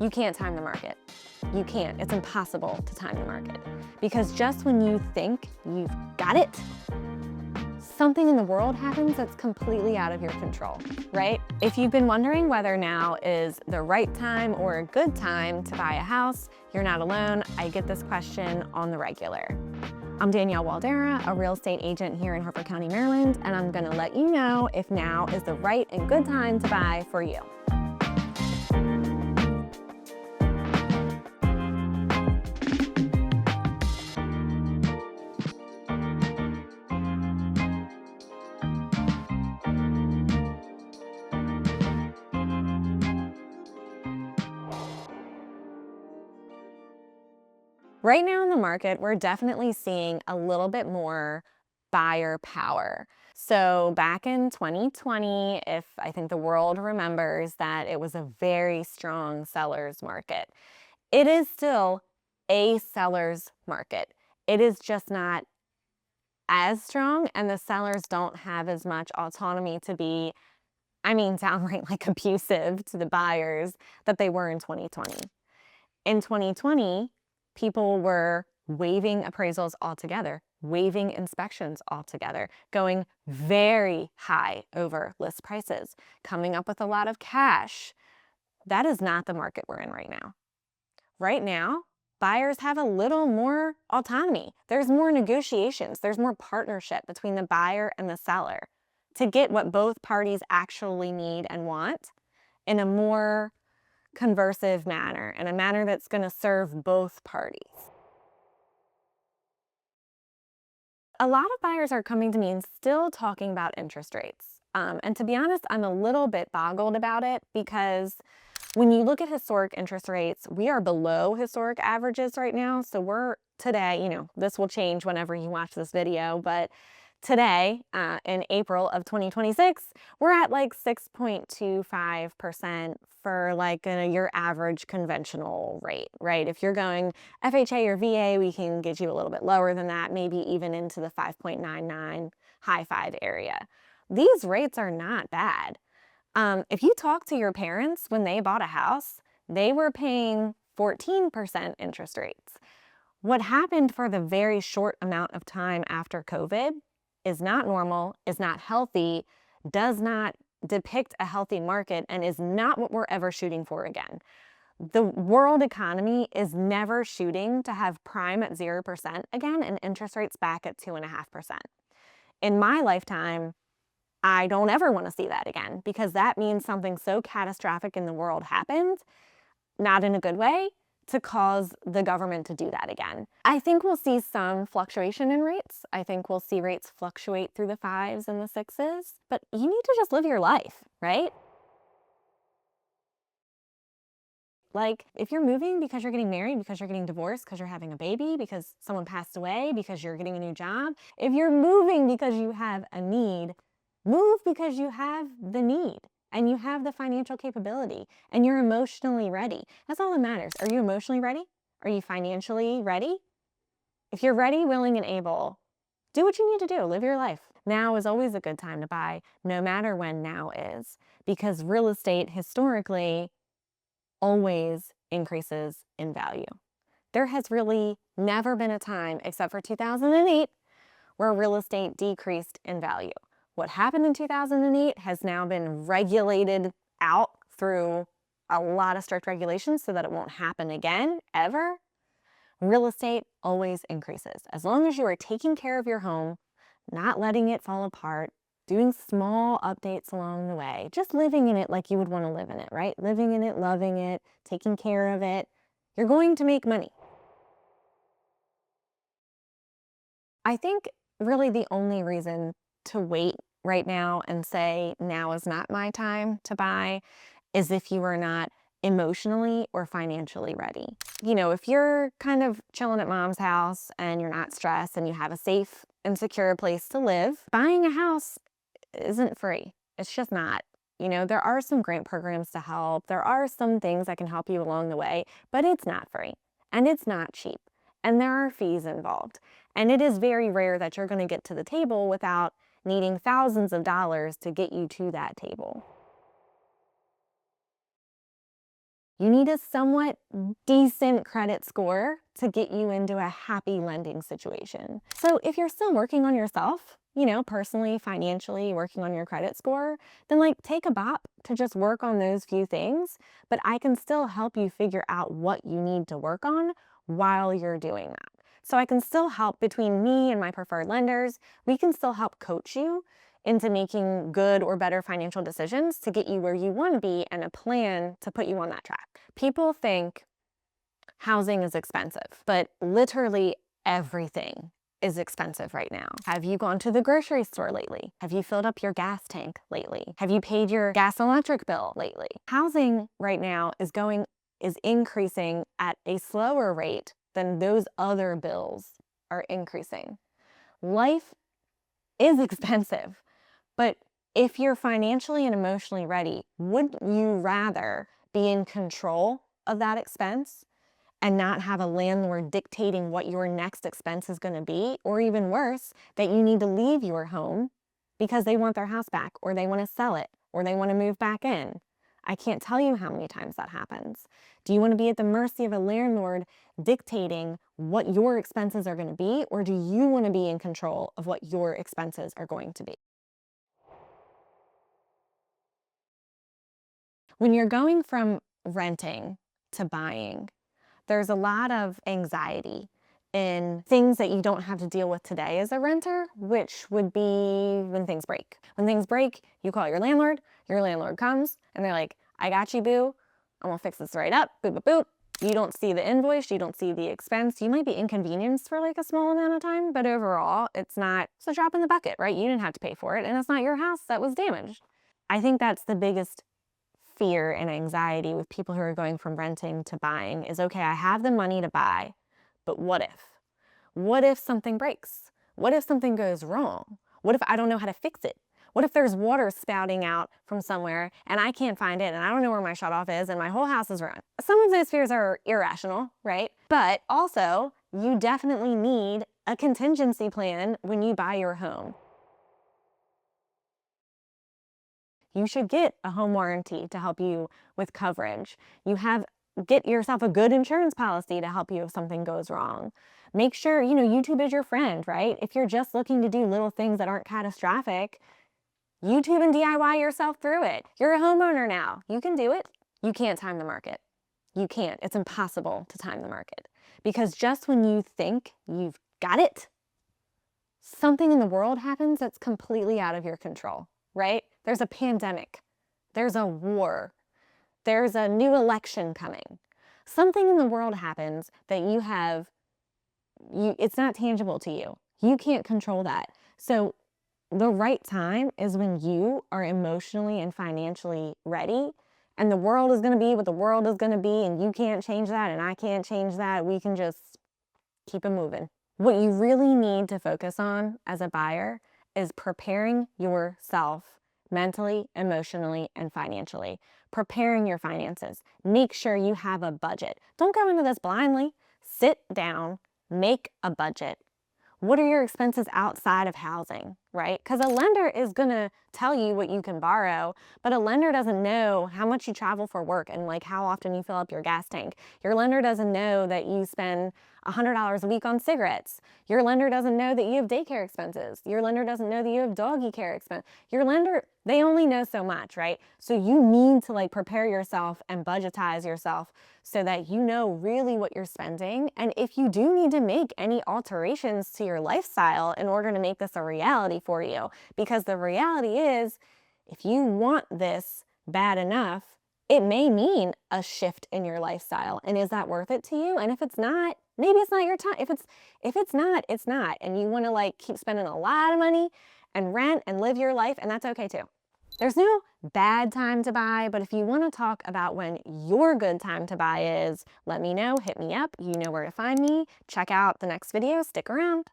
You can't time the market. You can't. It's impossible to time the market. Because just when you think you've got it, something in the world happens that's completely out of your control, right? If you've been wondering whether now is the right time or a good time to buy a house, you're not alone. I get this question on the regular. I'm Danielle Waldera, a real estate agent here in Harford County, Maryland, and I'm gonna let you know if now is the right and good time to buy for you. Right now in the market, we're definitely seeing a little bit more buyer power. So back in 2020, if I think the world remembers that it was a very strong seller's market. It is still a seller's market. It is just not as strong, and the sellers don't have as much autonomy to be, downright like abusive to the buyers that they were in 2020. In 2020, people were waiving appraisals altogether, waiving inspections altogether, going very high over list prices, coming up with a lot of cash. That is not the market we're in right now. Right now, buyers have a little more autonomy. There's more negotiations. There's more partnership between the buyer and the seller to get what both parties actually need and want in a more conversive manner, in a manner that's going to serve both parties. A lot of buyers are coming to me and still talking about interest rates. And to be honest, I'm a little bit boggled about it because when you look at historic interest rates, we are below historic averages right now. So we're today, this will change whenever you watch this video, but today, in April of 2026, we're at like 6.25% for like your average conventional rate, right? If you're going FHA or VA, we can get you a little bit lower than that, maybe even into the 5.99, high 5 area. These rates are not bad. If you talk to your parents when they bought a house, they were paying 14% interest rates. What happened for the very short amount of time after COVID is not normal, is not healthy, does not depict a healthy market, and is not what we're ever shooting for again. The world economy is never shooting to have prime at 0% again and interest rates back at 2.5%. In my lifetime, I don't ever want to see that again because that means something so catastrophic in the world happened, not in a good way, to cause the government to do that again. I think we'll see some fluctuation in rates. I think we'll see rates fluctuate through the 5s and the 6s, but you need to just live your life, right? Like, if you're moving because you're getting married, because you're getting divorced, because you're having a baby, because someone passed away, because you're getting a new job, if you're moving because you have a need, move because you have the need and you have the financial capability and you're emotionally ready. That's all that matters. Are you emotionally ready? Are you financially ready? If you're ready, willing, and able, do what you need to do. Live your life. Now is always a good time to buy, no matter when now is, because real estate historically always increases in value. There has really never been a time, except for 2008, where real estate decreased in value. What happened in 2008 has now been regulated out through a lot of strict regulations so that it won't happen again, ever. Real estate always increases. As long as you are taking care of your home, not letting it fall apart, doing small updates along the way, just living in it like you would want to live in it, right? Living in it, loving it, taking care of it, you're going to make money. I think really the only reason to wait right now and say now is not my time to buy is if you are not emotionally or financially ready. If you're kind of chilling at mom's house and you're not stressed and you have a safe and secure place to live, buying a house isn't free. It's just not. There are some grant programs to help. There are some things that can help you along the way, but it's not free and it's not cheap and there are fees involved. And it is very rare that you're going to get to the table without needing thousands of dollars to get you to that table. You need a somewhat decent credit score to get you into a happy lending situation. So if you're still working on yourself, you know, personally, financially, working on your credit score, then like take a bop to just work on those few things, but I can still help you figure out what you need to work on while you're doing that. So I can still help between me and my preferred lenders. We can still help coach you into making good or better financial decisions to get you where you want to be and a plan to put you on that track. People think housing is expensive, but literally everything is expensive right now. Have you gone to the grocery store lately? Have you filled up your gas tank lately? Have you paid your gas and electric bill lately? Housing right now is increasing at a slower rate than those other bills are increasing. Life is expensive, but if you're financially and emotionally ready, wouldn't you rather be in control of that expense and not have a landlord dictating what your next expense is going to be, or even worse, that you need to leave your home because they want their house back, or they want to sell it, or they want to move back in? I can't tell you how many times that happens. Do you want to be at the mercy of a landlord dictating what your expenses are going to be, or do you want to be in control of what your expenses are going to be? When you're going from renting to buying, there's a lot of anxiety in things that you don't have to deal with today as a renter, which would be when things break. When things break, you call your landlord comes, and they're like, I got you, boo. I'm gonna fix this right up, boop, boop, boop. You don't see the invoice, you don't see the expense. You might be inconvenienced for like a small amount of time, but overall, it's a drop in the bucket, right? You didn't have to pay for it, and it's not your house that was damaged. I think that's the biggest fear and anxiety with people who are going from renting to buying is, okay, I have the money to buy, but what if? What if something breaks? What if something goes wrong? What if I don't know how to fix it? What if there's water spouting out from somewhere and I can't find it and I don't know where my shutoff is and my whole house is ruined? Some of those fears are irrational, right? But also, you definitely need a contingency plan when you buy your home. You should get a home warranty to help you with coverage. Get yourself a good insurance policy to help you if something goes wrong. Make sure, YouTube is your friend, right? If you're just looking to do little things that aren't catastrophic, YouTube and DIY yourself through it. You're a homeowner now. You can do it. You can't time the market. You can't. It's impossible to time the market. Because just when you think you've got it, something in the world happens that's completely out of your control, right? There's a pandemic. There's a war. There's a new election coming. Something in the world happens that it's not tangible to you. You can't control that. So the right time is when you are emotionally and financially ready, and the world is going to be what the world is going to be, and you can't change that, and I can't change that. We can just keep it moving. What you really need to focus on as a buyer is preparing yourself mentally, emotionally, and financially. Preparing your finances. Make sure you have a budget. Don't go into this blindly. Sit down, make a budget. What are your expenses outside of housing, right? Because a lender is going to tell you what you can borrow, but a lender doesn't know how much you travel for work and like how often you fill up your gas tank. Your lender doesn't know that you spend $100 a week on cigarettes. Your lender doesn't know that you have daycare expenses. Your lender doesn't know that you have doggy care expense. Your lender, they only know so much, right? So you need to like prepare yourself and budgetize yourself so that you know really what you're spending. And if you do need to make any alterations to your lifestyle in order to make this a reality for you, because the reality is, if you want this bad enough, it may mean a shift in your lifestyle. And is that worth it to you? And if it's not, maybe it's not your time. If it's not, it's not. And you want to like keep spending a lot of money and rent and live your life, and that's okay too. There's no bad time to buy, but if you want to talk about when your good time to buy is, let me know, hit me up. You know where to find me. Check out the next video. Stick around.